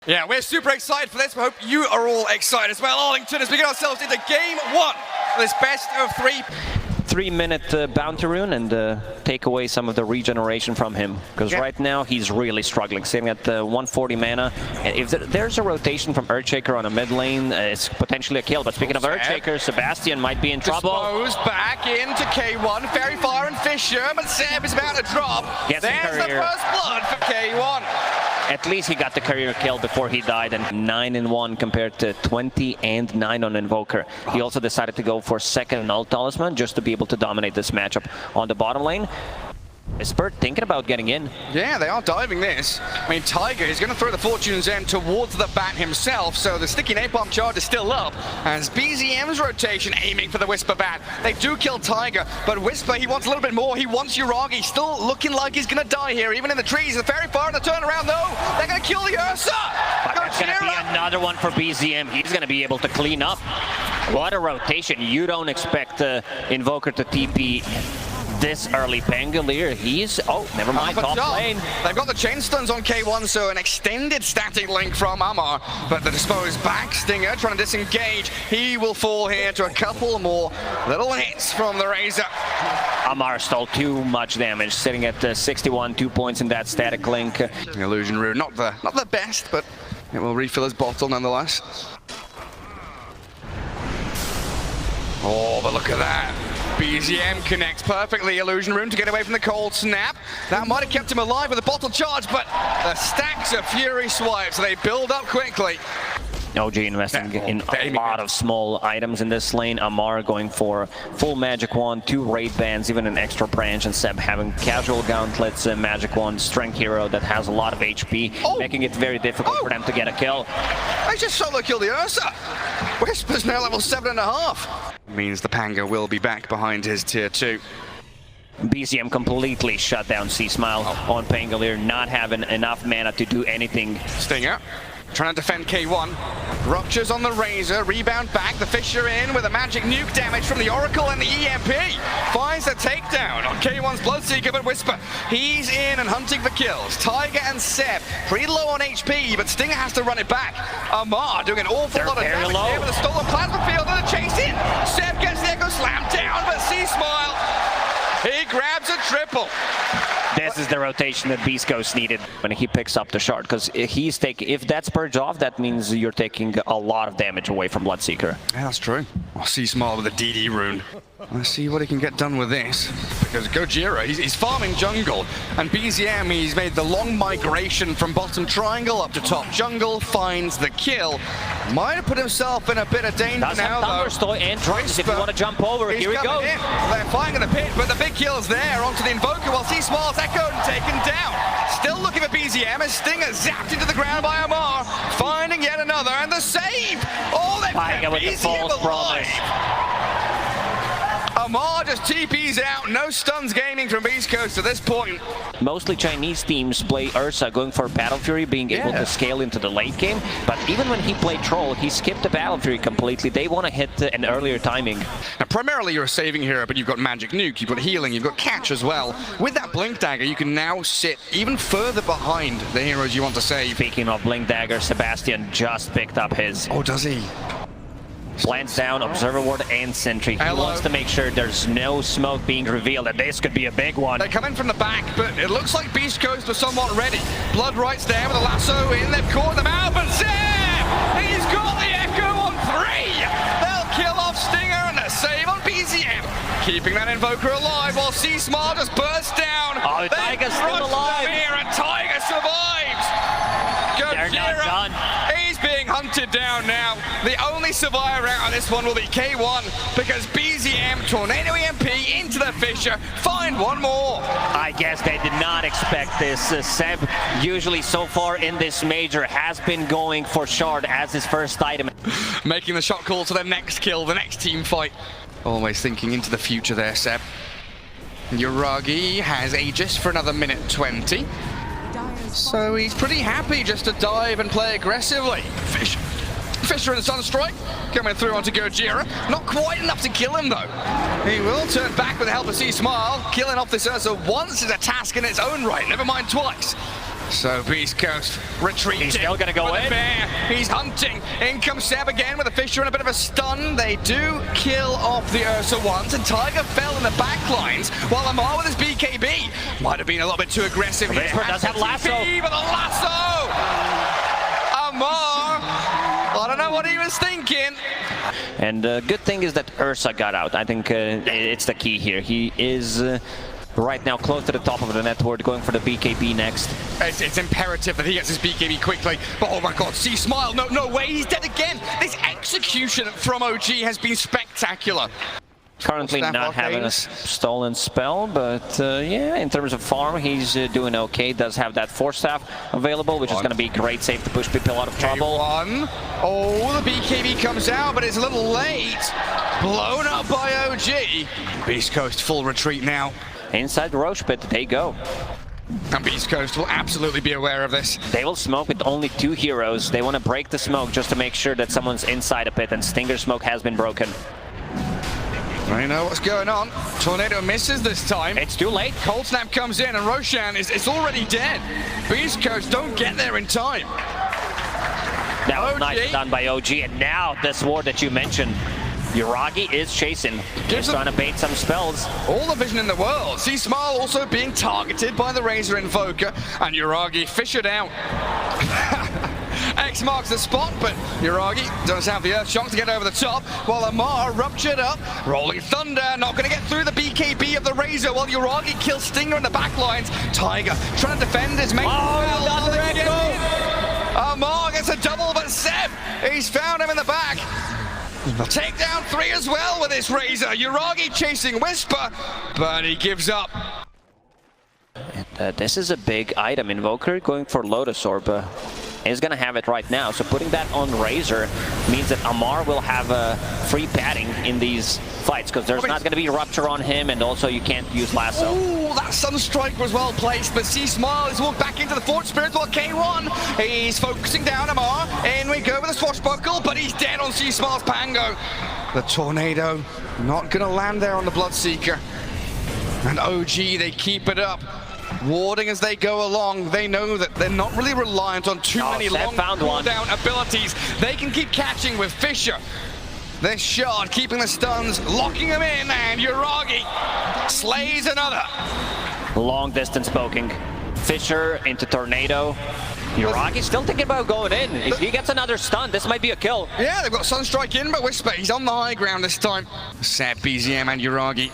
Yeah, we're super excited for this. We hope you are all excited as well. Arlington, as we get ourselves into game one of this best of three. 3-minute bounty rune and take away some of the regeneration from him, because right now he's really struggling, sitting at 140 mana. And if there's a rotation from Earthshaker on a mid lane, it's potentially a kill. But speaking of Earthshaker, Sebastian might be in trouble. Disposed back into K1, Fairy Fire and Fisher, but Seb is about to drop. There's the first blood for K1. At least he got the career kill before he died, and 9-1 compared to 20-9 on Invoker. He also decided to go for second ult talisman just to be able to dominate this matchup on the bottom lane. Is Spurt thinking about getting in? Yeah, they are diving this. I mean, Tiger is going to throw the Fortune's End towards the bat himself, so the sticky napalm charge is still up. As BZM's rotation aiming for the Whisper bat. They do kill Tiger, but Whisper, he wants a little bit more. He wants Uragi, still looking like he's going to die here, even in the trees. The Fairy Fire and the turnaround, though. They're going to kill the Ursa. But that's going to be another one for BZM. He's going to be able to clean up. What a rotation. You don't expect Invoker to TP this early. Pangolier, he's... Oh, never mind, top lane. They've got the chain stuns on K1, so an extended static link from Amar, but the disposed back Stinger trying to disengage. He will fall here to a couple more little hits from the Razor. Amar stole too much damage, sitting at 61, 2 points in that static link. The Illusion Rune, not the best, but it will refill his bottle nonetheless. Oh, but look at that. BZM connects perfectly. Illusion Rune to get away from the cold snap. That might have kept him alive with a bottle charge, but the stacks of Fury swipes, they build up quickly. OG investing in a lot of small items in this lane. Amar going for full magic wand, 2 raid bands, even an extra branch, and Seb having casual gauntlets, magic wand, strength hero that has a lot of HP, making it very difficult for them to get a kill. They just solo killed the Ursa. Whisper's now level 7.5. Means the Panga will be back behind his tier 2. BZM completely shut down C-Smile on Pangolier, not having enough mana to do anything. Stinger trying to defend K1. Ruptures on the Razor, rebound back, the Fisher in with a magic nuke damage from the Oracle and the EMP. Finds the takedown on K1's Bloodseeker, but Whisper, he's in and hunting for kills. Tiger and Seb, pretty low on HP, but Stinger has to run it back. Amar doing an awful lot of damage here with a stolen plasma field and a chase in. Seb gets the Echo Slam down, but C-Smile, he grabs a triple. This is the rotation that Beastcoast needed when he picks up the shard, because if that's purged off, that means you're taking a lot of damage away from Bloodseeker. Yeah, that's true. I'll see Smile with a DD rune. Let's see what he can get done with this. Because Gojira, he's farming jungle, and BZM, he's made the long migration from bottom triangle up to top jungle, finds the kill. Might have put himself in a bit of danger now, though. And Trace, if you want to jump over, here he goes. They're fighting in the pit, but the big kill's there onto the Invoker, while C-Smile's echoed and taken down. Still looking for BZM as Stinger zapped into the ground by Amar, finding yet another, and the save! Oh, they've kept BZM alive! Amar just TP's out, no stuns gaming from Beastcoast at this point. Mostly Chinese teams play Ursa, going for Battle Fury, being able to scale into the late game. But even when he played Troll, he skipped the Battle Fury completely. They want to hit an earlier timing. Now, primarily you're a saving hero, but you've got Magic Nuke, you've got Healing, you've got Catch as well. With that Blink Dagger, you can now sit even further behind the heroes you want to save. Speaking of Blink Dagger, Sebastian just picked up his. Oh, does he? Plants down, Observer Ward, and Sentry. He wants to make sure there's no smoke being revealed, and this could be a big one. They come in from the back, but it looks like Beastcoast was somewhat ready. Blood Right's there with a lasso in, they've caught them out, but Seb! He's got the Echo on 3! They'll kill off Stinger and a save on BZM. Keeping that Invoker alive while C-Smile just bursts down. Oh, Tiger's still alive. Here and Tiger survives. They're not done. He's being hunted down now. The only survivor out on this one will be K1 because BZM, Tornado EMP into the Fisher, find one more. I guess they did not expect this. Seb, usually so far in this major, has been going for shard as his first item. Making the shot call to the next kill, the next team fight. Always thinking into the future there, Seb. Uragi has Aegis for another minute 20. So he's pretty happy just to dive and play aggressively. Fisher and Sunstrike coming through onto Gojira. Not quite enough to kill him though. He will turn back with the help of C-Smile. Killing off this Ursa once is a task in its own right, never mind twice. So Beastcoast retreating. He's still gonna go in. Bear. He's hunting. In comes Seb again with a Fisher and a bit of a stun. They do kill off the Ursa once, and Tiger fell in the back lines while Amar with his BKB might have been a little bit too aggressive. Whisper does have lasso. But the lasso! Amar, I don't know what he was thinking. And good thing is that Ursa got out. I think it's the key here. He is right now close to the top of the network, going for the BKB next. It's imperative that he gets his BKB quickly. But oh my god, see Smile, no way, he's dead again. This execution from OG has been spectacular. Currently not having a stolen spell, but yeah, in terms of farm, he's doing okay. Does have that Force Staff available, which is going to be great save to push people out of trouble. Oh, the BKB comes out, but it's a little late. Blown up by OG. Beastcoast full retreat now. Inside the Roche pit, they go. And Beastcoast will absolutely be aware of this. They will smoke with only 2 heroes. They want to break the smoke just to make sure that someone's inside a pit, and Stinger smoke has been broken. I know what's going on. Tornado misses this time. It's too late. Cold Snap comes in, and Roshan is already dead. Beastcoast don't get there in time. That was nice done by OG, and now this ward that you mentioned. Yuragi is chasing. He's trying to bait some spells. All the vision in the world. See Smile also being targeted by the Razor Invoker, and Yuragi fissured out. X marks the spot, but Yuragi does have the Earth Shock to get over the top, while Amar ruptured up. Rolling Thunder, not going to get through the BKB of the Razor, while Yuragi kills Stinger in the back lines. Tiger trying to defend his mate. Amar gets a double, but Seb, he's found him in the back. They'll take down 3 as well with this Razor. Yuragi chasing Whisper, but he gives up. And, this is a big item. Invoker going for Lotus Orb. Is going to have it right now, so putting that on Razor means that Amar will have a free padding in these fights, because there's not going to be Rupture on him, and also you can't use Lasso. Oh, that Sunstrike was well placed, but C-Smile is walked back into the Forge Spirit while K1, he's focusing down Amar, in we go with a Swashbuckle, but he's dead on C-Smile's Pango. The Tornado not going to land there on the Bloodseeker, and OG, they keep it up. Warding as they go along, they know that they're not really reliant on too many long cooldown abilities. They can keep catching with Fisher. This shot keeping the stuns, locking him in, and Yuragi slays another. Long distance poking. Fisher into Tornado. Yuragi still thinking about going in. If he gets another stun, this might be a kill. Yeah, they've got Sunstrike in, but Whisper, he's on the high ground this time. Seb, BZM, and Yuragi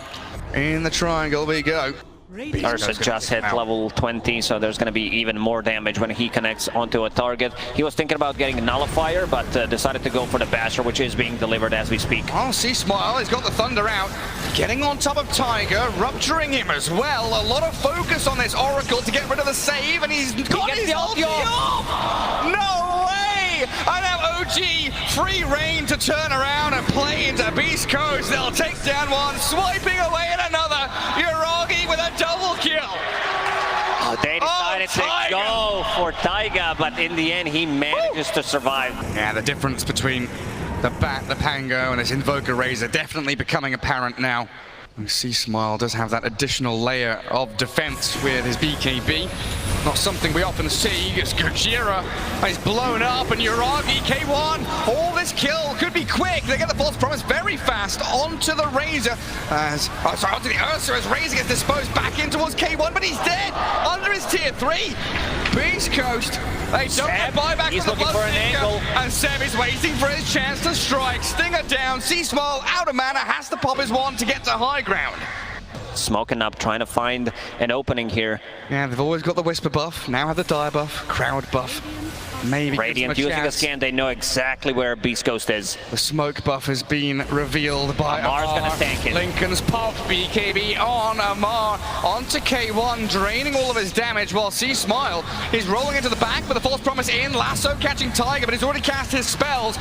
in the triangle. We go. Ursa just hit level 20, so there's going to be even more damage when he connects onto a target. He was thinking about getting a Nullifier, but decided to go for the Basher, which is being delivered as we speak. Oh, see Smile, he's got the Thunder out. Getting on top of Tiger, rupturing him as well. A lot of focus on this Oracle to get rid of the save, and he's got his ulti off! No way! I have OG free reign to turn around and play into Beastcoast. They'll take down one, swiping away at another. Yuragi with a double kill. They decided to go for Taiga, but in the end he manages to survive. Yeah, the difference between the Bat, the Pango, and this Invoker Razor definitely becoming apparent now. And C-Smile does have that additional layer of defense with his BKB. Not something we often see. It's Gojira. He's blown up, and Yuragi, K1. All this kill could be quick. They get the false promise very fast onto the Razor. Onto the Ursa as Razor gets disposed back in towards K1, but he's dead under his tier 3. Beastcoast. They don't get buyback with the Bloodseeker, and Seb is waiting for his chance to strike. Stinger down. C-Smile out of mana, has to pop his one to get to high ground. Smoking up, trying to find an opening here. Yeah, they've always got the Whisper buff, now have the Dire buff, Crowd buff. Maybe Radiant using a scan, they know exactly where Beastcoast is. The smoke buff has been revealed by Amar's gonna tank it. Lincoln's pop, BKB on Amar, onto K1, draining all of his damage while C-Smile is rolling into the back with a false promise in, Lasso catching Tiger, but he's already cast his spells.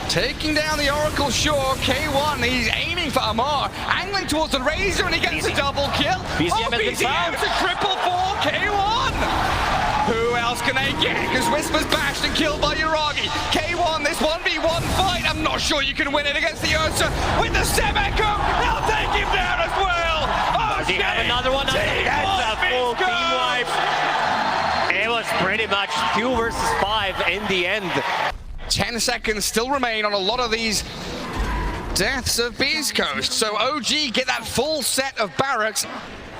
Taking down the Oracle Shore, K1, he's aiming for Amar, angling towards the Razor, and he gets a double kill. BZM's a triple for K1! Who else can they get? Because Whisper's bashed and killed by Yuragi. K1, this 1v1 fight. I'm not sure you can win it against the Ursa with the Seb Echo. They'll take him down as well. Does he have another one? That's a full team wipe. It was pretty much 2 versus 5 in the end. 10 seconds still remain on a lot of these deaths of Beastcoast. So OG get that full set of barracks.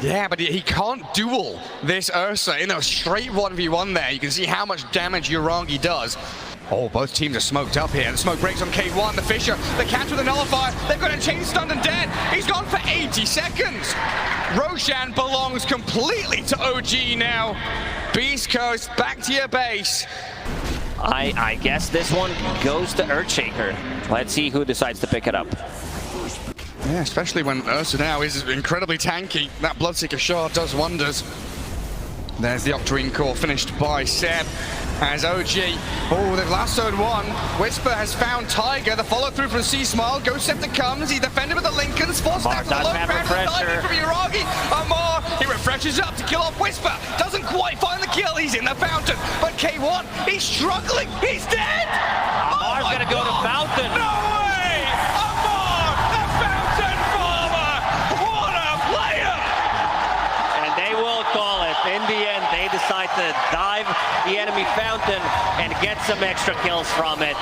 Yeah, but he can't duel this Ursa in a straight 1v1 there. You can see how much damage Uragi does. Oh, both teams are smoked up here. The smoke breaks on K1, the Fisher, the catch with the nullifier. They've got him chain stunned and dead. He's gone for 80 seconds. Roshan belongs completely to OG now. Beastcoast, back to your base. I guess this one goes to Earthshaker. Let's see who decides to pick it up. Yeah, especially when Ursa now is incredibly tanky. That Bloodseeker shard does wonders. There's the Octarine core finished by Seb as OG. Oh, they've lassoed one. Whisper has found Tiger. The follow through from C-Smile. Ghost Scepter comes. He's defended with the Lincolns. Forced out to the low ground. Diving from Uragi. Amar, he refreshes up to kill off Whisper. Doesn't quite find the kill. He's in the fountain. But K1, he's struggling. He's dead. Amar's gonna go to fountain. No way! Amar, the fountain farmer. What a player! And they will call it. In the end, they decide to dive the enemy fountain and get some extra kills from it.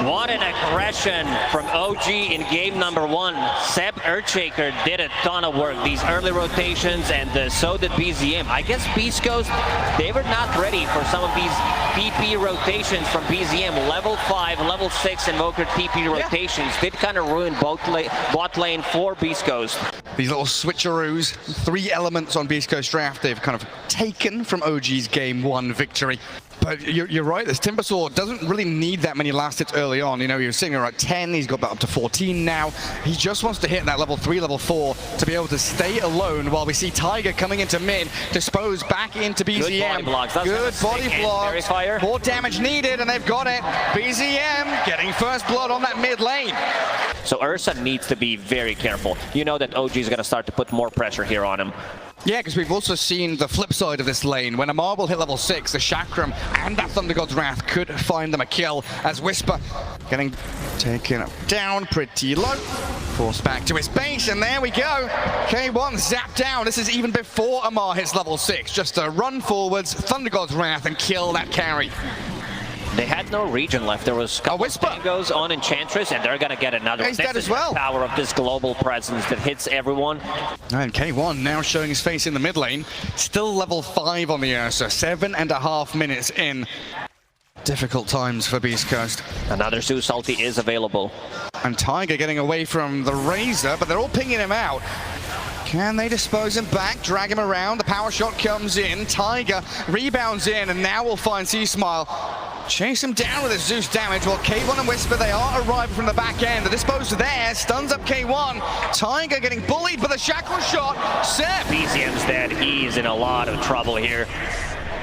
What an aggression from OG in game number 1. Seb Earthshaker did a ton of work. These early rotations, and so did BZM. I guess Beastcoast, they were not ready for some of these TP rotations from BZM. Level 5, level 6 Invoker TP rotations did kind of ruin bot lane for Beastcoast. These little switcheroos, 3 elements on Beastcoast draft they've kind of taken from OG's game 1 victory. But you're right, this Timbersaw doesn't really need that many last hits early on. You know, he was sitting around 10, he's got that up to 14 now. He just wants to hit that level 3, level 4 to be able to stay alone while we see Tiger coming into mid, dispose back into BZM. Good body blocks. Good body blocks. More damage needed, and they've got it. BZM getting first blood on that mid lane. So Ursa needs to be very careful. You know that OG is going to start to put more pressure here on him. Yeah, because we've also seen the flip side of this lane. When a marble hit level 6, the Chakram and that Thunder God's Wrath could find them a kill, as Whisper getting taken down pretty low. Forced back to his base, and there we go. K1 zapped down. This is even before Amar hits level 6. Just a run forwards, Thunder God's Wrath, and kill that carry. They had no region left. There was a couple of tangos on Enchantress, and they're going to get another. He's dead as well. The power of this global presence that hits everyone. And K1 now showing his face in the mid lane. Still level 5 on the Ursa. 7.5 minutes in. Difficult times for Beastcoast. Another Zeus ulti is available. And Tiger getting away from the Razor, but they're all pinging him out. Can they dispose him back, drag him around? The power shot comes in. Tiger rebounds in, and now we'll find C-Smile. Chase him down with his Zeus damage, while K1 and Whisper, they are arriving from the back end. The dispose there, stuns up K1. Tiger getting bullied by the shackle shot. Seb. BZM's dead. He's in a lot of trouble here.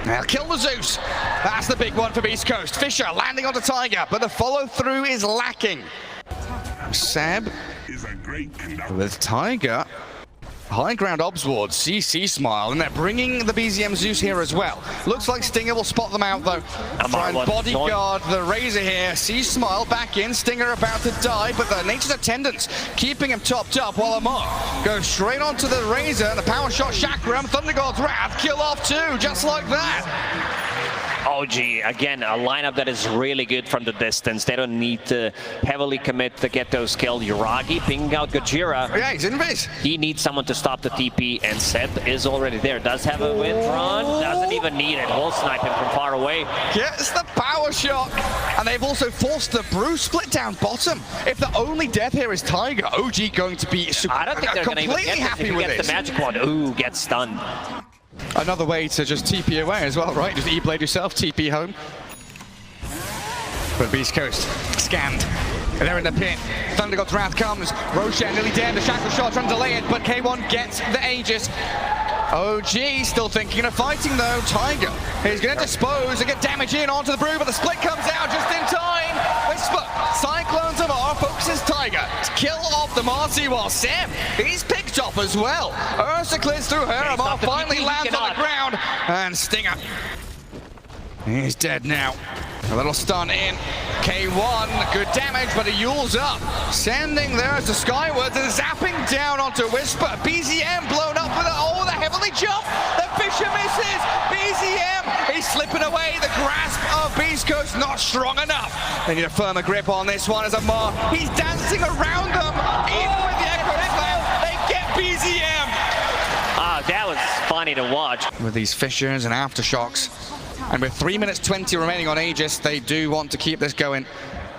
They'll kill the Zeus. That's the big one for Beastcoast. Fisher landing onto Tiger, but the follow-through is lacking. Seb with Tiger. High ground obs ward, C-Smile, and they're bringing the BZM Zeus here as well. Looks like Stinger will spot them out though. Try and bodyguard the Razor here. C-Smile back in, Stinger about to die, but the Nature's Attendants keeping him topped up while Amar goes straight onto the Razor. The power shot Chakram, Thunder God's Wrath, kill off 2, just like that. OG, again, a lineup that is really good from the distance. They don't need to heavily commit to get those killed. Uragi pinging out Gojira. Yeah, he's in base. He needs someone to stop the TP, and Seb is already there. Does have a wind run, doesn't even need it. Will snipe him from far away. Gets the power shot, and they've also forced the Brew split down bottom. If the only death here is Tiger, OG going to be I don't think they're going to even get happy this. with If he gets the magic wand, ooh, gets stunned. Another way to just TP away as well, right? Just E-blade yourself, TP home. But Beastcoast scanned. And they're in the pit. Thunder God's Wrath comes. Roshan nearly dead. The shackle shot trying to delay it, but K1 gets the Aegis. OG still thinking of fighting though. Tiger is going to dispose and get damage in onto the Brew, but the split comes out just in time. Whisper, Cyclones of R focuses Tiger to kill off the Marcy, while Sam, he's picked up as well. Ursa clears through her. Amar finally lands on the ground, and Stinger, he's dead now. A little stun in. K1, good damage, but he yules up. Sending there to Skywards and zapping down onto Whisper. BZM blown up with the heavenly jump. The Fisher misses. BZM He's slipping away. The grasp of Beastcoast not strong enough. They need a firmer grip on this one as Amar. He's dancing around them. Even with the Echo Slam, they get BZM. That was funny to watch. With these fissures and aftershocks, and with 3 minutes 20 remaining on Aegis, they do want to keep this going.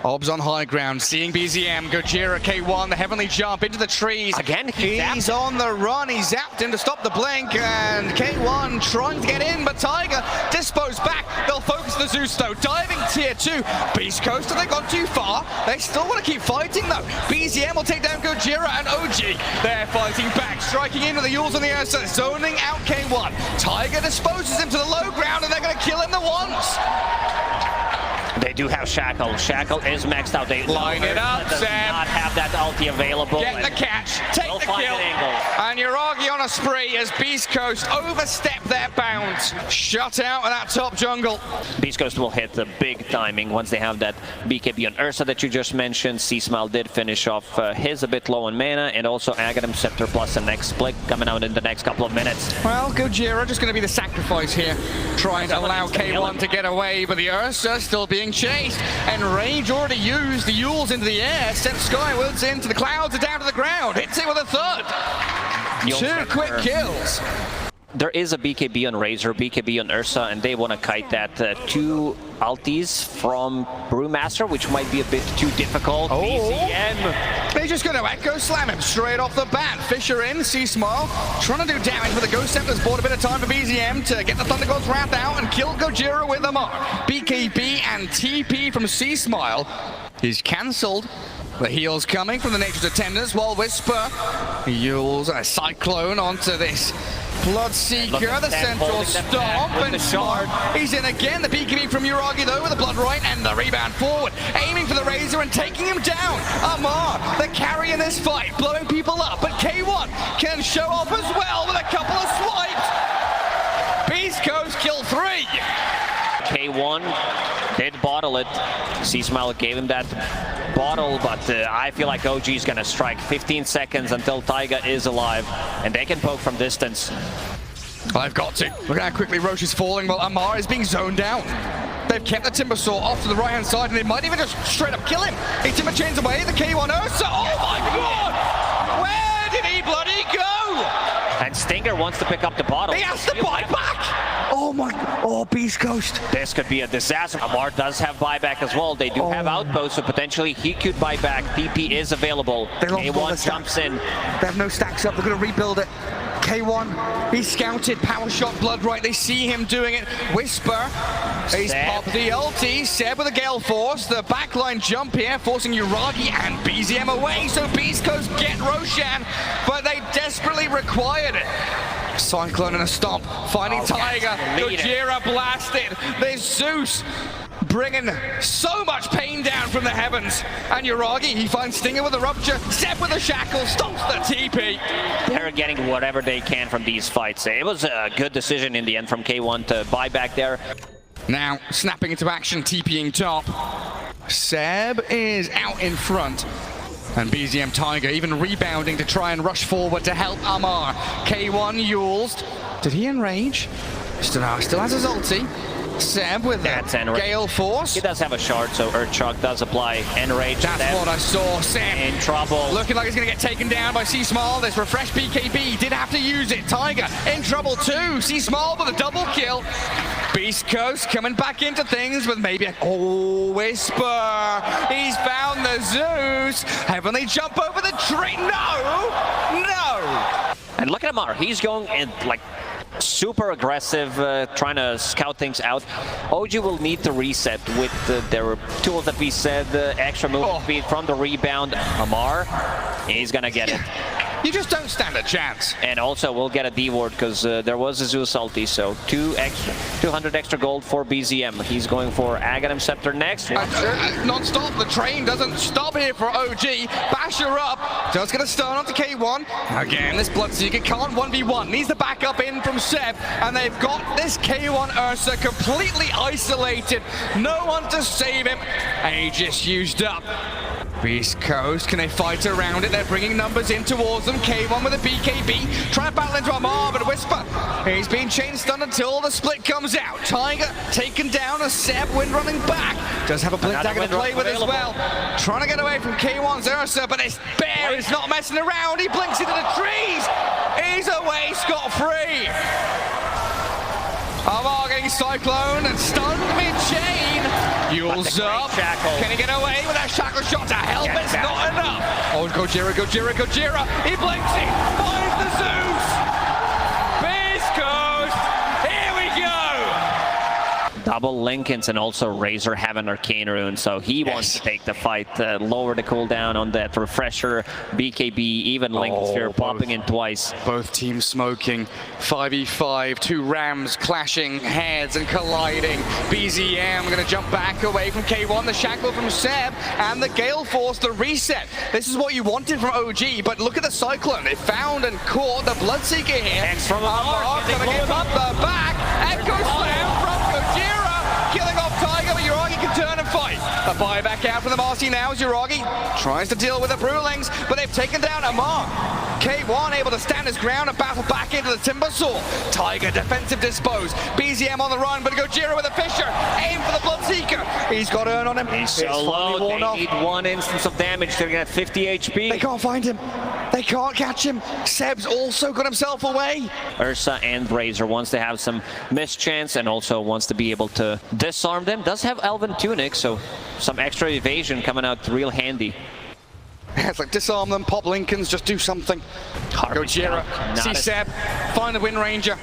Obs on high ground, seeing BZM, Gojira, K1, the heavenly jump into the trees. Again, he's on the run, he zapped him to stop the blink, and K1 trying to get in, but Tiger disposed back. They'll focus the Zeus though, diving tier 2. Beastcoast, have they gone too far? They still want to keep fighting though. BZM will take down Gojira and OG. They're fighting back, striking in with the Yules on the Ursa, zoning out K1. Tiger disposes him to the low ground, and they're going to kill him the once. They do have Shackle. Shackle is maxed out. They line it up, does not have that ulti available. Get the catch, take the kill, and Yuragi on a spree as Beastcoast overstep their bounds. Shut out of that top jungle. Beastcoast will hit the big timing once they have that BKB on Ursa that you just mentioned. C-Smile did finish off his a bit low on mana, and also Aghanim Scepter plus the next split coming out in the next couple of minutes. Well, Gojira just going to be the sacrifice here, trying to allow K1 to get away, but the Ursa still being chased, and Rage already used the Yules into the air, sent Skywards into the clouds and down to the ground, hits it with a third. Two quick kills. There is a BKB on Razor, BKB on Ursa, and they want to kite that. Two ultis from Brewmaster, which might be a bit too difficult. BZM. They're just going to Echo Slam him straight off the bat. Fisher in, C-Smile, trying to do damage, but the Ghost Scepter's bought a bit of time for BZM to get the Thunder God's Wrath out and kill Gojira with Amar. BKB and TP from C-Smile is cancelled. The heals coming from the Nature's Attendants, while Whisper Yules a Cyclone onto this Bloodseeker, the central stomp, and Smart. He's in again. The BKB from Yuragi though with the Blood Right, and the rebound forward, aiming for the Razor and taking him down. Amar, the carry in this fight, blowing people up, but K1 can show off as well with a couple of swipes. Beastcoast kill 3. K1 did bottle it. C-Smile gave him that bottle, but I feel like OG is gonna strike 15 seconds until Taiga is alive, and they can poke from distance. I've got to. Look at how quickly Roche is falling while Amar is being zoned down. They've kept the Timbersaw off to the right-hand side, and they might even just straight up kill him. He Timber chains away, the K1 Ursa. Oh my god! Where did he bloody go? And Stinger wants to pick up the bottle. He has to buy back! Oh my, oh Beastcoast. This could be a disaster. Amar does have buyback as well. They do have outposts, so potentially he could buy back. TP is available. K1 jumps in. They have no stacks up, they're gonna rebuild it. K1, he's scouted, power shot, Blood Right, they see him doing it. Whisper, he's popped the ulti, Seb with a Gale Force, the backline jump here, forcing Yuragi and BZM away, so Beastcoast get Roshan, but they desperately required it. Cyclone and a stomp, finding Tiger, Gojira blasted, there's Zeus, bringing so much pain down from the heavens, and Yuragi, he finds Stinger with a rupture, Seb with a shackle, stomps the TP. They're getting whatever they can from these fights. It was a good decision in the end from K1 to buy back there. Now, snapping into action, TPing top. Seb is out in front. And BZM Tiger even rebounding to try and rush forward to help Amar. K1 Yules. Did he enrage? Still has his ulti. Seb with that Gale Force. He does have a shard, so Earthshock does apply Enrage. That's what I saw. Seb in trouble. Looking like he's going to get taken down by C-Smile. This refresh BKB. Did have to use it. Tiger in trouble too. C-Smile with a double kill. Beastcoast coming back into things with maybe a Whisper. He's found the Zeus. Heavenly jump over the tree. No! And look at Amar. He's going in like super aggressive, trying to scout things out. OG will need to reset with their tools that we said, extra movement speed from the rebound. Amar, he's gonna get it. You just don't stand a chance. And also we'll get a D-ward because there was a Zeus ulti, so 200 extra gold for BZM. He's going for Aghanim Scepter next. Non-stop, the train doesn't stop here for OG. Bash her up, just gonna start onto K1. Again, this Bloodseeker can't 1v1, needs the backup in from Seb, and they've got this K1 Ursa completely isolated. No one to save him, Aegis used up. Beastcoast, can they fight around it? They're bringing numbers in towards them. K1 with a BKB, trying to battle into Amar, but Whisper, he's been chain stunned until the split comes out. Tiger taken down as Seb windrunning back. Does have a blink dagger to play with as well. Trying to get away from K1's Ursa, but this bear is not messing around. He blinks into the trees. He's away scot-free. Amar getting cyclone and stunned mid-chain. Yules up. Can he get away with that shackle shot to help? It's not enough. Oh, Gojira. He blinks it. Finds the Zeus. Beastcoast. Here we go. Double Lincolns and also Razor have an Arcane Rune, so he wants to take the fight, lower the cooldown on that refresher. BKB, even Lincoln Sphere popping in twice. Both teams smoking. 5v5, two Rams clashing heads and colliding. BZM going to jump back away from K1, the shackle from Seb, and the Gale Force, the reset. This is what you wanted from OG, but look at the Cyclone. They found and caught the Bloodseeker here. X from Amar going to give up the back. Echo Slam from Gojira. Killing off Tiger, but Uragi can turn and fight. A buyback out from the Marcy now as Uragi tries to deal with the Brewlings, but they've taken down Amar. K1 able to stand his ground and battle back into the Timber Saw. Tiger defensive dispose. BZM on the run, but Gojira with a Fisher. Aim for the Bloodseeker. He's got Urn on him. He's so low, they need one instance of damage to get 50 HP. They can't find him. They can't catch him. Seb's also got himself away. Ursa and Razor wants to have some mischance and also wants to be able to disarm them. Does have Elven Tunic, so some extra evasion coming out real handy. It's like disarm them, pop Lincolns, just do something. Gojira, see Seb, find the Wind Ranger,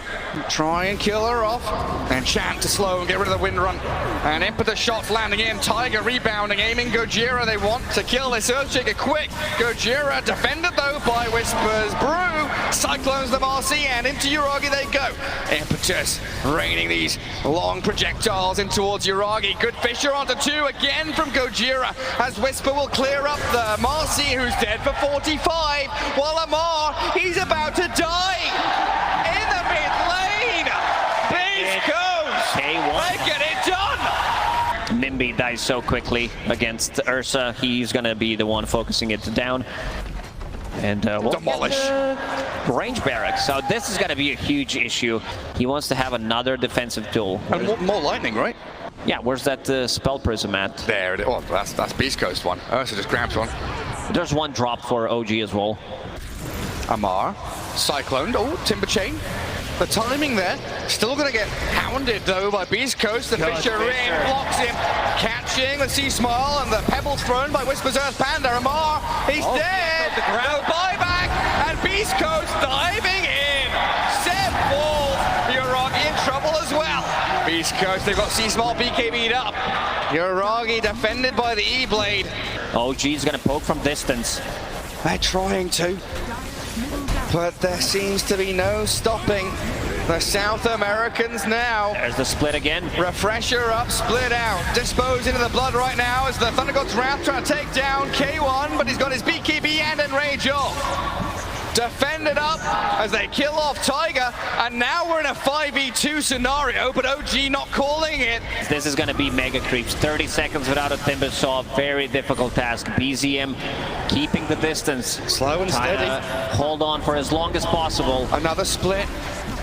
try and kill her off, and chant to slow and get rid of the Wind Run. And impetus shots landing in, Tiger rebounding, aiming Gojira. They want to kill this Earthshaker quick. Gojira defended though by Whispers. Brew cyclones the Marcy and into Uragi they go. Impetus raining these long projectiles in towards Uragi. Good Fisher onto two again from Gojira as Whisper will clear up the Marcy, who's dead for 45, while Amar, he's about to die in the mid lane. Beastcoast, they get it done. Nimby dies so quickly against Ursa. He's gonna be the one focusing it down. And we'll demolish range barracks. So this is gonna be a huge issue. He wants to have another defensive tool. And more lightning, right? Yeah, where's that spell prism at? There it is. Oh, that's Beastcoast one. Ursa just grabs one. There's one drop for OG as well. Amar, cycloned. Oh, Timber Chain. The timing there. Still going to get hounded though by Beastcoast. The Fisher in, blocks him. Catching the Sea Smile and the pebbles thrown by Whisper's Earth Panda. Amar, he's dead. No buyback. And Beastcoast diving in. Seb falls. Uragi in trouble as well. Beastcoast, they've got Sea Smile BKB'd up. Uragi defended by the E-Blade. OG's gonna poke from distance. They're trying to, but there seems to be no stopping the South Americans now. There's the split again. Refresher up, split out. Dispose into the blood right now as the Thunder God's Wrath trying to take down K1, but he's got his BKB and Enrage off. Defended up as they kill off Tiger, and now we're in a 5v2 scenario, but OG not calling it. This is going to be mega creeps. 30 seconds without a Timber Saw, very difficult task. BZM keeping the distance. Slow and steady. Hold on for as long as possible. Another split.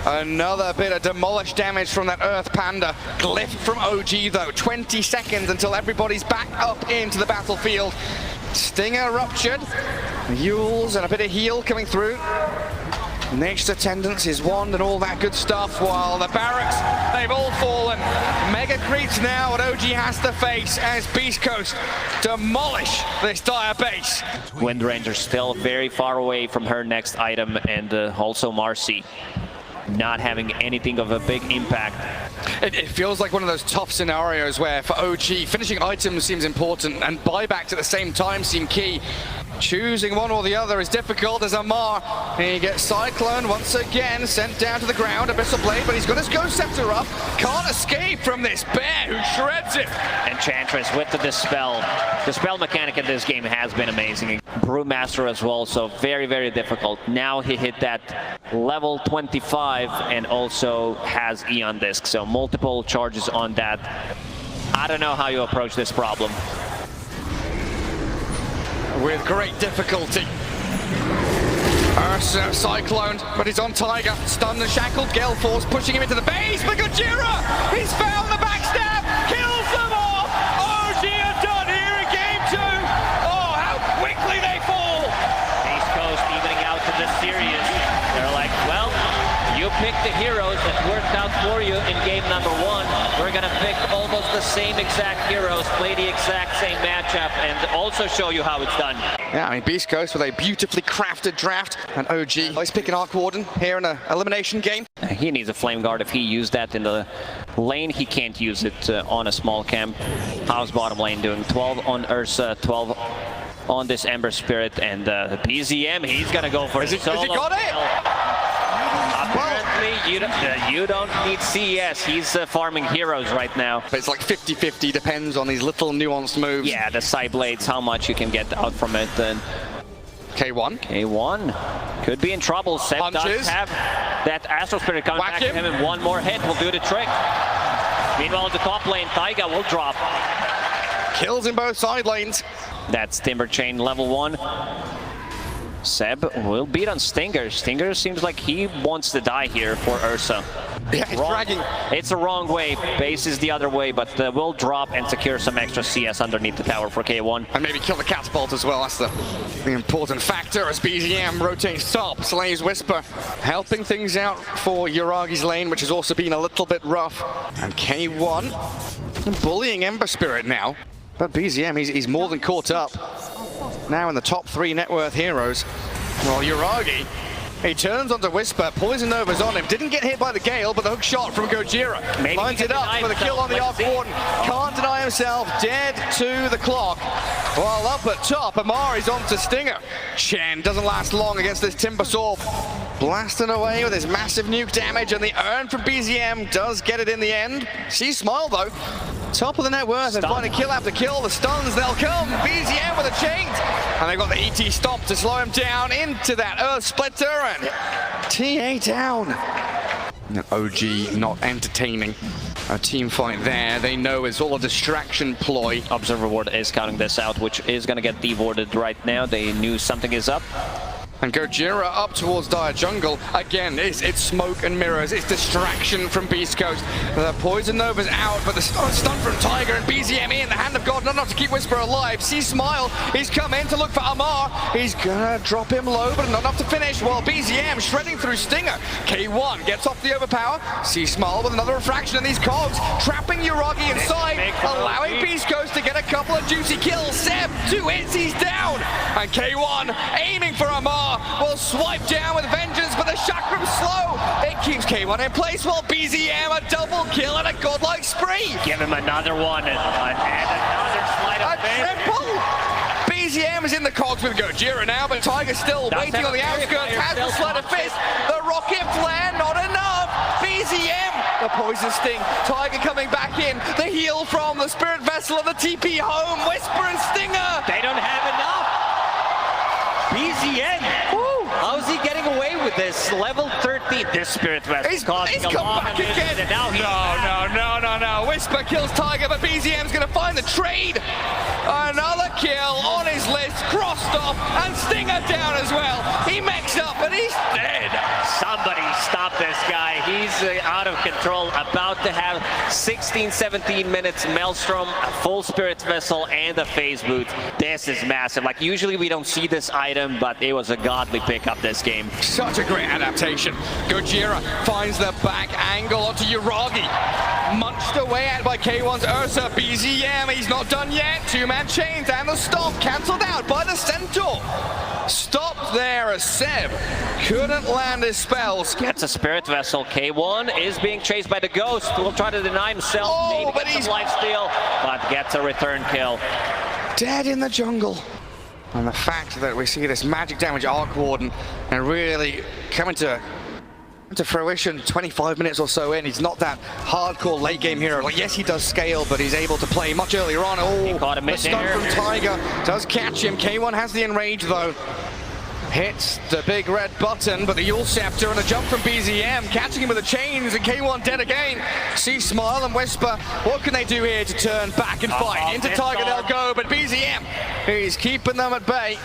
Another bit of demolish damage from that Earth Panda. Glyph from OG though. 20 seconds until everybody's back up into the battlefield. Stinger ruptured. Yules and a bit of heal coming through. Nature's Attendance, his wand and all that good stuff, while the barracks, they've all fallen. Mega creeps now what OG has to face as Beastcoast demolish this dire base. Wind Ranger still very far away from her next item, and also Marcy not having anything of a big impact. It feels like one of those tough scenarios where for OG, finishing items seems important and buybacks at the same time seem key. Choosing one or the other is difficult as Amar, he gets Cyclone once again, sent down to the ground, Abyssal Blade, but he's got his Ghost Scepter up, can't escape from this bear who shreds him. Enchantress with the Dispel. The spell mechanic in this game has been amazing. Brewmaster as well, so very, very difficult. Now he hit that level 25 and also has Eon Disc, so multiple charges on that. I don't know how you approach this problem. with great difficulty. Ursa cycloned, but he's on Tiger. Stunned and shackled. Gale Force pushing him into the base. But Gojira, he's found the backstab, kills them all. OG are done here in game 2. Oh, how quickly they fall. Beastcoast evening out to this series. They're like, well, you picked the heroes that worked out for you in game number 1. We're gonna pick almost the same exact heroes, play the exact same matchup, and also show you how it's done. Yeah, I mean, Beastcoast with a beautifully crafted draft, and OG he's picking Arc Warden here in an elimination game. He needs a Flame Guard. If he used that in the lane, he can't use it on a small camp. How's bottom lane doing? 12 on Ursa, 12 on this Ember Spirit, and the BZM, he's gonna go for it. Has he got it? Apparently, you don't need CES. He's farming heroes right now. But it's like 50-50, depends on these little nuanced moves. Yeah, the side blades, how much you can get out from it. And K1 could be in trouble. Seb does have that Astral Spirit coming back to him, and one more hit will do the trick. Meanwhile, in the top lane, Taiga will drop. Kills in both side lanes. That's Timber Chain level 1. Seb will beat on Stinger. Stinger seems like he wants to die here for Ursa. Yeah, he's dragging. It's the wrong way. Base is the other way, but will drop and secure some extra CS underneath the tower for K1. And maybe kill the catapult as well. That's the important factor as BZM rotates top. Slays Whisper, helping things out for Yuragi's lane, which has also been a little bit rough. And K1 bullying Ember Spirit now. But BZM, he's more than caught up. Now in the top 3 net worth heroes. Well, Yuragi, he turns onto Whisper, Poison Nova's on him. Didn't get hit by the Gale, but the hook shot from Gojira lines it up for the kill on the Arc Warden. Can't deny himself, dead to the clock. While up at top, Amari's onto Stinger. Chen doesn't last long against this Timber Sword. Blasting away with his massive nuke damage, and the earn from BZM does get it in the end. See Smile though. Top of the net worth and finding kill after kill. The stuns, they'll come. BZM with a chain. And they've got the ET stop to slow him down into that Earth Splitter, and TA down. And OG not entertaining a team fight there. They know it's all a distraction ploy. Observer Ward is counting this out, which is going to get dewarded right now. They knew something is up. And Gojira up towards Dire Jungle. Again, it's smoke and mirrors. It's distraction from Beastcoast. The Poison Nova's out, but the stun from Tiger and BZM in. The Hand of God, not enough to keep Whisper alive. See Smile, he's come in to look for Amar. He's gonna drop him low, but not enough to finish. While BZM shredding through Stinger. K1 gets off the overpower. See Smile with another refraction in these cogs. Trapping Yuragi inside, allowing Beastcoast to get a couple of juicy kills. Seb, 2 hits, he's down. And K1 aiming for Amar. Will swipe down with vengeance, but the chakram's slow. It keeps K1 in place while BZM a double kill and a godlike spree. Give him another one and another sleight of triple. BZM is in the cogs with Gojira now, but Tiger's still waiting on the outskirts. Has the sleight of fist. The rocket flare, not enough. BZM, the poison sting. Tiger coming back in. The heal from the Spirit Vessel of the TP home. Whisper and Stinger. They don't have enough. BZM! How's he getting away with this? Level 13, this Spirit Vessel. He's come back again. And now No. Whisper kills Tiger, but BZM's going to find the trade. Another kill on his list, crossed off, and Stinger down as well. He mechs up, but he's dead. Somebody stop this guy. He's out of control, about to have 16-17 minutes Maelstrom, full Spirit Vessel, and a phase boot. This is massive. Like, usually we don't see this item, but it was a godly pickup this game. Such a great adaptation. Gojira finds the back angle onto Yuragi. Munched away at by K1's Ursa. BZM, he's not done yet. Two-man chains and the stop cancelled out by the Centaur. Stopped there as Seb couldn't land his spells. Gets a Spirit Vessel. K1 is being chased by the Ghost. Will try to deny himself. Oh, but he's lifesteal, but gets a return kill. Dead in the jungle. And the fact that we see this magic damage Arc Warden and really coming to fruition 25 minutes or so in. He's not that hardcore late game hero. Like, yes, he does scale, but he's able to play much earlier on. Oh, he caught him the stun from Tiger does catch him. K1 has the enrage though. hits the big red button, but the Yule Scepter and the jump from BZM, catching him with the chains, and K1 dead again. See Smile and Whisper, what can they do here to turn back and fight? Into Tiger they'll go, but BZM, he's keeping them at bay.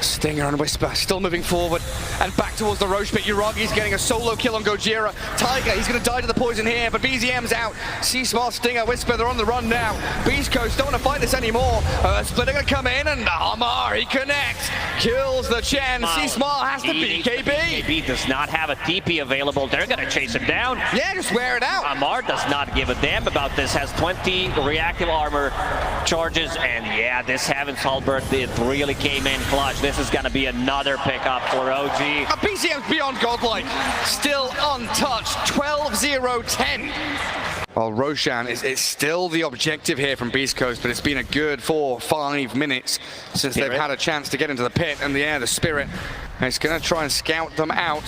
Stinger and Whisper still moving forward and back towards the Roche pit. Uragi's getting a solo kill on Gojira. Tiger, he's going to die to the poison here, but BZM's out. C-Smart, Stinger, Whisper, they're on the run now. Beastcoast don't want to fight this anymore. Splitter going to come in, and Amar, he connects. Kills the Chen. C-Smart has the BKB. BKB does not have a TP available. They're going to chase him down. Yeah, just wear it out. Amar does not give a damn about this. Has 20 reactive armor charges, and yeah, this Heaven's Halberd, it really came in clutch. This is going to be another pickup for OG. BZM's beyond godlike. Still untouched. 12-0-10. Well, Roshan is still the objective here from Beastcoast, but it's been a good 4-5 minutes since they've had a chance to get into the pit, and the Spirit is going to try and scout them out.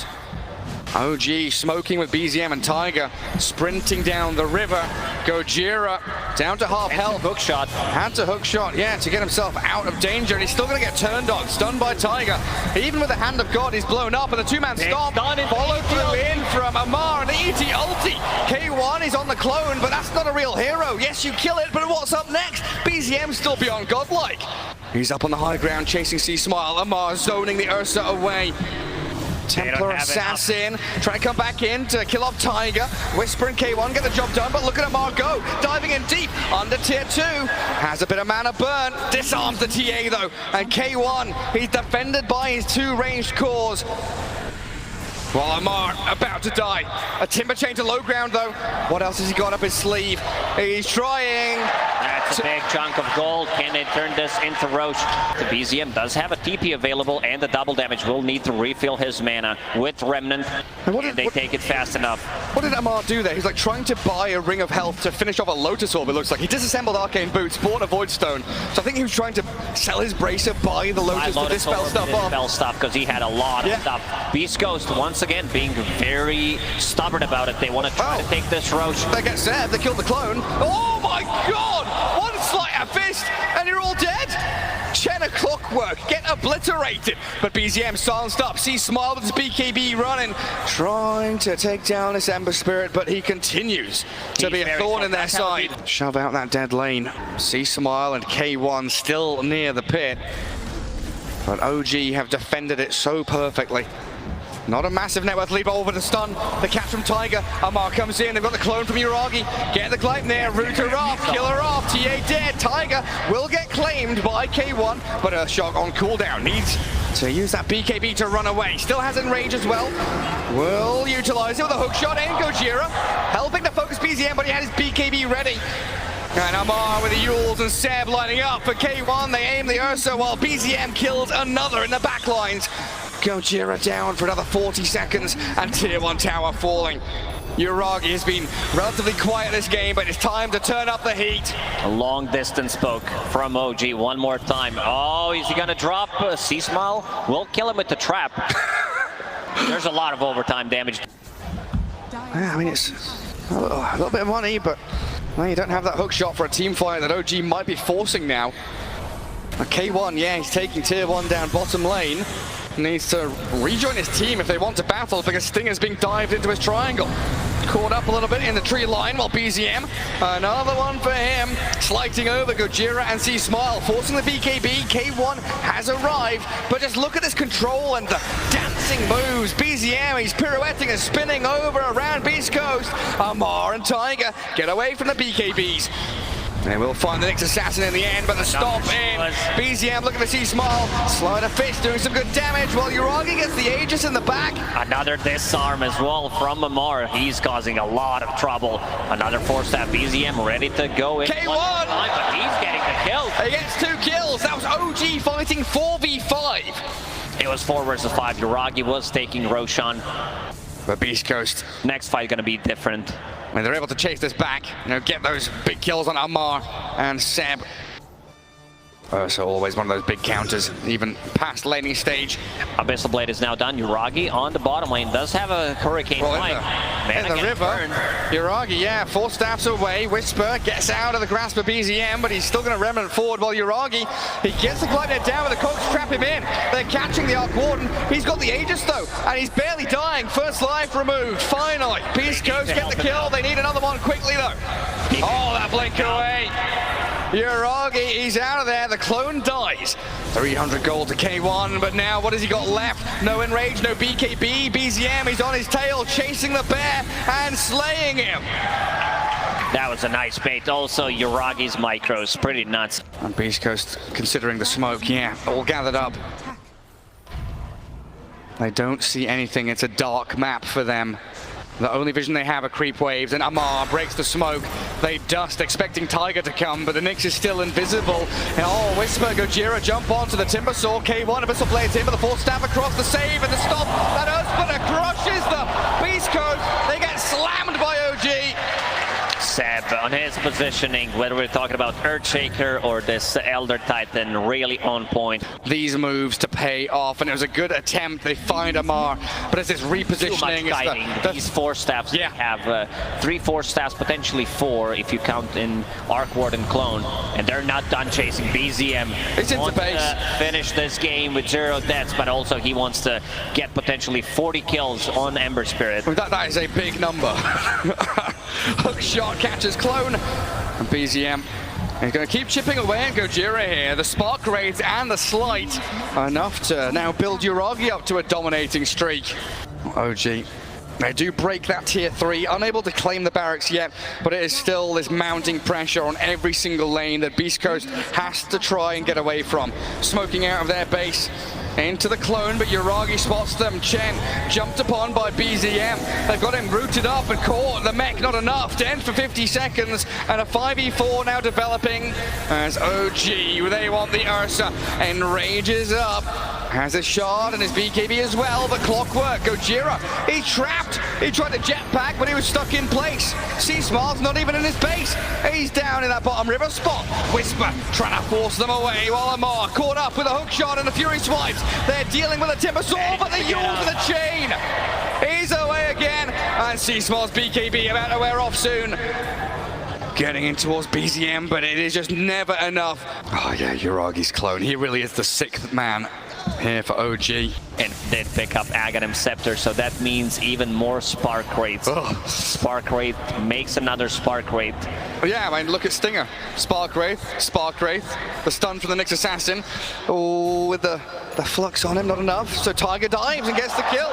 OG smoking with BZM and Tiger, sprinting down the river. Gojira down to half health. Hookshot. Had to hookshot, yeah, to get himself out of danger. And he's still going to get turned on, stunned by Tiger. Even with the hand of God, he's blown up, and the two-man stop. Followed through in from Amar and the ET ulti. K1 is on the clone, but that's not a real hero. Yes, you kill it, but what's up next? BZM still beyond godlike. He's up on the high ground, chasing C-Smile. Amar zoning the Ursa away. Templar Assassin trying to come back in to kill off Tiger. Whisper and K1 get the job done, but look at Amar go. Diving in deep under tier 2. Has a bit of mana burn. Disarms the TA though. And K1, he's defended by his 2 ranged cores. While Amar about to die. A timber chain to low ground though. What else has he got up his sleeve? He's trying. That's a big chunk of gold. Can they turn this into Roche? The BZM does have a TP available, and the double damage will need to refill his mana with Remnant. And they take it fast enough. What did Amar do there? He's like trying to buy a Ring of Health to finish off a Lotus Orb, it looks like. He disassembled Arcane Boots, bought a Void Stone. So I think he was trying to sell his Bracer, buy the Lotus to dispel stuff off. Dispel stuff, because he had a lot of stuff. Beastcoast, once again, being very stubborn about it. They want to try to take this Roche. They get Zeb, they kill the clone. Oh my god! One sleight of fist, and you're all dead? Chen, a clockwork, get obliterated. But BZM silenced up. See Smile with his BKB running, trying to take down this Ember Spirit, but he continues to be a thorn in their side. Shove out that dead lane. See Smile and K1 still near the pit. But OG have defended it so perfectly. Not a massive net worth lead over the stun. The catch from Tiger. Amar comes in. They've got the clone from Uragi. Get the Glype there. Root her off. Kill her off. TA dead. Tiger will get claimed by K1, but a shock on cooldown. Needs to use that BKB to run away. Still has enrage as well. Will utilize it with a hook shot in. Gojira helping to focus BZM, but he had his BKB ready. And Amar with the Yules and Seb lining up for K1. They aim the Ursa while BZM kills another in the backlines. Gojira down for another 40 seconds and tier 1 tower falling. Uragi has been relatively quiet this game, but it's time to turn up the heat. A long distance poke from OG one more time. Oh, is he gonna drop C-Smile? We'll kill him with the trap. There's a lot of overtime damage. Yeah, I mean, it's a little bit of money, but well, you don't have that hook shot for a team fight that OG might be forcing now. K1, yeah, he's taking tier 1 down bottom lane. Needs to rejoin his team if they want to battle, because Stinger's being dived into his triangle. Caught up a little bit in the tree line, while BZM, another one for him, slighting over Gojira and C-Smile, forcing the BKB. K1 has arrived, but just look at this control and the dancing moves. BZM, he's pirouetting and spinning over around Beastcoast. Amar and Tiger get away from the BKBs. They will find the next assassin in the end, but the stop in. BZM looking to see Smile. Slide of fist doing some good damage while Uragi gets the Aegis in the back. Another disarm as well from Amar. He's causing a lot of trouble. Another 4-stab BZM ready to go in. K1! But he's getting the kill. He gets 2 kills. That was OG fighting 4v5. It was 4 versus 5. Uragi was taking Roshan. But Beastcoast. Next fight gonna be different. When they're able to chase this back, get those big kills on Amar and Seb. So always one of those big counters, even past laning stage. Abyssal Blade is now done. Yuragi on the bottom lane does have a Hurricane in the river. Yuragi, yeah, 4 staffs away. Whisper gets out of the grasp of BZM, but he's still going to remnant forward while Yuragi, he gets the Gleipnir down, but the Cogs trap him in. They're catching the Arc Warden. He's got the Aegis though, and he's barely dying. First life removed, finally. Beastcoast get the kill. They need another one quickly though. Oh, that blink away. Yuragi, he's out of there. The clone dies. 300 gold to K1, but now what has he got left? No Enrage, no BKB. BZM, he's on his tail, chasing the bear and slaying him. That was a nice bait. Also, Yuragi's micros, pretty nuts. And Beastcoast, considering the smoke, yeah, all gathered up. They don't see anything. It's a dark map for them. The only vision they have are creep waves, and Amar breaks the smoke. They dust, expecting Tiger to come, but the Nyx is still invisible. And oh, Whisper, Gojira jump onto the Timber Saw. K1, Abyssal Blades in, but the 4th stab across the save, and the stop. That Earthsplitter crushes the Beastcoast. They get slammed by OG. Seb, on his positioning, whether we're talking about Earthshaker or this Elder Titan, really on point. These moves to pay off, and it was a good attempt. They find Amar, but it's this repositioning. Too much guiding. These 4 staffs, yeah. Have 3 4 staffs, potentially 4 if you count in Arc Warden Clone, and they're not done chasing. BZM it's into base. Finish this game with 0 deaths, but also he wants to get potentially 40 kills on Ember Spirit. That is a big number. Hook shot catches Clone, and BZM is going to keep chipping away at Gojira here. The Spark Raids and the Slight enough to now build Yuragi up to a dominating streak. OG, they do break that tier 3, unable to claim the barracks yet, but it is still this mounting pressure on every single lane that Beastcoast has to try and get away from. Smoking out of their base into the clone, but Yuragi spots them. Chen jumped upon by BZM. They've got him rooted up and caught. The mech not enough to end for 50 seconds, and a 5v4 now developing as OG, they want the Ursa, enrages up. Has a shard and his BKB as well, but Clockwork, Gojira, he's trapped. He tried to jetpack, but he was stuck in place. Seasmart's not even in his base. He's down in that bottom river spot. Whisper trying to force them away, while Amar caught up with a hook shot and a Fury swipes. They're dealing with a Timber Saw, but they use the chain. He's away again, and Seasmart's BKB about to wear off soon. Getting in towards BZM, but it is just never enough. Oh yeah, Yuragi's clone. He really is the 6th man here for OG. And did pick up Aghanim Scepter, so that means even more Spark Wraiths. Spark Wraith makes another Spark Wraith. Yeah, I mean, look at Stinger. Spark Wraith, the stun from the Nyx Assassin. Oh, with the flux on him, not enough. So Tiger dives and gets the kill.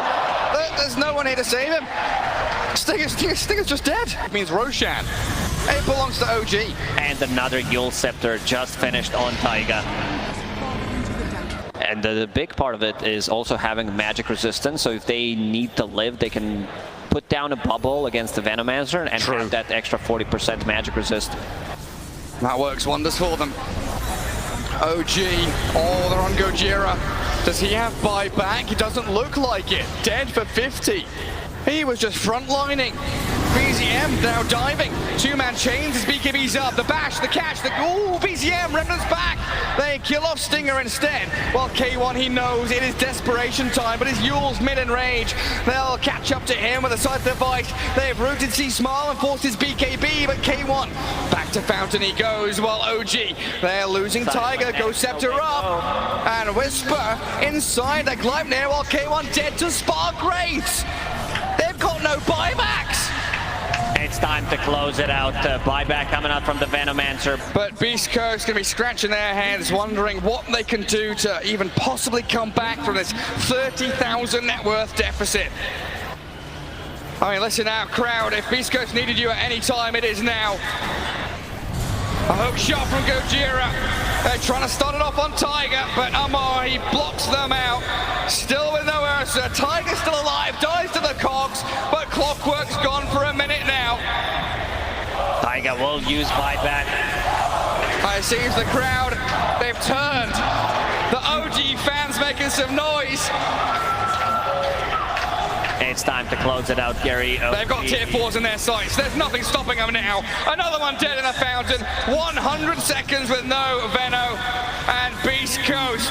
There's no one here to save him. Stinger's just dead. It means Roshan. It belongs to OG. And another Yule Scepter just finished on Taiga. And the big part of it is also having magic resistance, so if they need to live, they can put down a bubble against the Venomancer and have that extra 40% magic resist. That works wonders for them. OG, oh, they're on Gojira. Does he have buyback? It doesn't look like it. Dead for 50. He was just frontlining. BZM now diving. 2-man chains, his BKB's up. The bash, the catch, ooh, BZM remnants back. They kill off Stinger instead. While K1, he knows it is desperation time, but his Yule's mid in rage. They'll catch up to him with a side device. They've rooted C-Smile and forced his BKB, but K1 back to Fountain he goes, while OG, they're losing Tiger, goes Scepter up. And Whisper inside the Gleipnir, while K1 dead to Spark Wraiths. They've got no buybacks. It's time to close it out. Buyback coming out from the Venomancer. But Beastcoast going to be scratching their heads, wondering what they can do to even possibly come back from this 30,000 net worth deficit. I mean, listen out, crowd. If Beastcoast needed you at any time, it is now. A hook shot from Gojira. They're trying to start it off on Tiger, but Amar, he blocks them out. Still with no Ursa. Tiger's still alive, dies to the cogs, but Clockwork's gone for a minute now. Tiger will use buyback. It seems the crowd, they've turned. The OG fans making some noise. It's time to close it out, Gary. They've got tier 4s in their sights. There's nothing stopping them now. Another one dead in a fountain. 100 seconds with no Veno. and Beastcoast.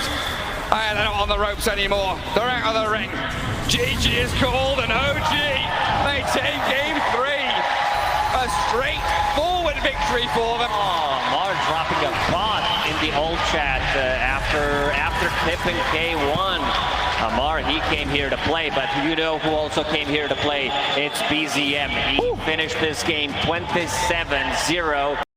They're not on the ropes anymore. They're out of the ring. GG is called, and OG, they take game 3. A straightforward victory for them. Oh, Mar dropping a bot in the old chat after clipping K1. Amar, he came here to play, but you know who also came here to play? It's BZM. He finished this game 27-0.